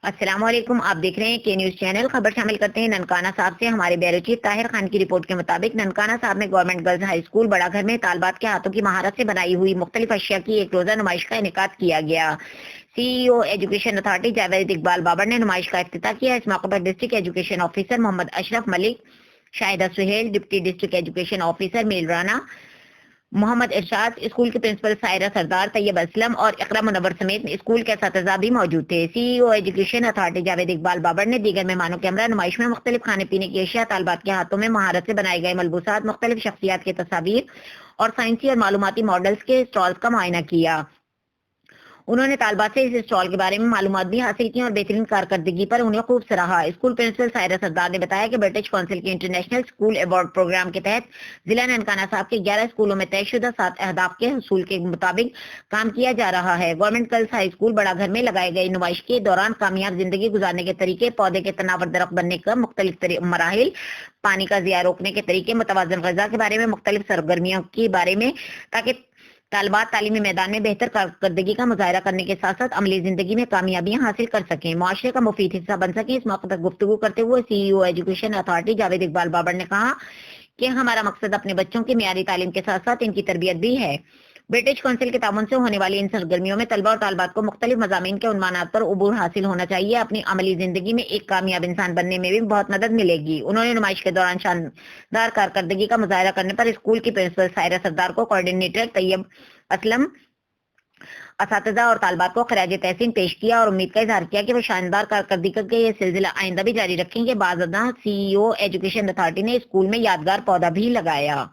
السلام علیکم، آپ دیکھ رہے ہیں کے نیوز چینل۔ خبر شامل کرتے ہیں ننکانہ صاحب سے۔ ہمارے بیورو چیف طاہر خان کی رپورٹ کے مطابق ننکانہ صاحب میں گورنمنٹ گرلز ہائی اسکول بڑا گھر میں طالبات کے ہاتھوں کی مہارت سے بنائی ہوئی مختلف اشیاء کی ایک روزہ نمائش کا انعقاد کیا گیا۔ C E O education authority Javed Iqbal Babar نے نمائش کا افتتاح کیا۔ اس موقع پر district education officer Muhammad Ashraf Malik, Shahida Sohail, deputy district education officer میل رانا، محمد ارشاد، اسکول کے پرنسپل سائرہ سردار، طیب اسلم اور اقرا منور سمیت اسکول کے اساتذہ بھی موجود تھے۔ C E O education authority Javed Iqbal Babar نے دیگر مہمانوں کے ہمراہ نمائش میں مختلف کھانے پینے کی اشیاء، طالبات کے ہاتھوں میں مہارت سے بنائے گئے ملبوسات، مختلف شخصیات کے تصاویر اور سائنسی اور معلوماتی ماڈلز کے اسٹالز کا معائنہ کیا۔ انہوں نے طالبات سے اس اسٹال کے بارے میں معلومات بھی حاصل کی اور بہترین کارکردگی پر انہیں خوب سراہا۔ اسکول پرنسپل سائرہ سردار نے بتایا کہ برٹش کونسل کے انٹرنیشنل اسکول ایوارڈ پروگرام کے تحت ضلع ننکانہ صاحب کے 11 اسکولوں میں طے شدہ 7 اہداف کے حصول کے مطابق کام کیا جا رہا ہے۔ گورنمنٹ گرلز ہائی اسکول بڑا گھر میں لگائے گئے نمائش کے دوران کامیاب زندگی گزارنے کے طریقے، پودے کے تناور درخت بننے کا مختلف مراحل، پانی کا ضیاع روکنے کے طریقے، متوازن غذا کے بارے میں مختلف سرگرمیوں کے بارے میں، تاکہ طالبات تعلیمی میدان میں بہتر کارکردگی کا مظاہرہ کرنے کے ساتھ ساتھ عملی زندگی میں کامیابیاں حاصل کر سکیں، معاشرے کا مفید حصہ بن سکیں۔ اس موقع پر گفتگو کرتے ہوئے C E O education authority Javed Iqbal Babar نے کہا کہ ہمارا مقصد اپنے بچوں کی معیاری تعلیم کے ساتھ ساتھ ان کی تربیت بھی ہے۔ برٹش کونسل کے تعاون سے ہونے والی ان سرگرمیوں میں طلبہ اور طالبات کو مختلف مضامین کے عنوانات پر عبور حاصل ہونا چاہیے۔ اپنی عملی زندگی میں ایک کامیاب انسان بننے میں بھی بہت مدد ملے گی۔ انہوں نے نمائش کے دوران شاندار کارکردگی کا مظاہرہ کرنے پر اسکول کی پرنسپل سائرہ سردار کو، کوآرڈینیٹر طیب اسلم، اساتذہ اور طالبات کو خراج تحسین پیش کیا اور امید کا اظہار کیا کہ وہ شاندار کارکردگی کا یہ سلسلہ آئندہ بھی جاری رکھیں گے۔ بعد ازاں سی ای او ایجوکیشن اتھارٹی نے اسکول میں یادگار پودا بھی لگایا۔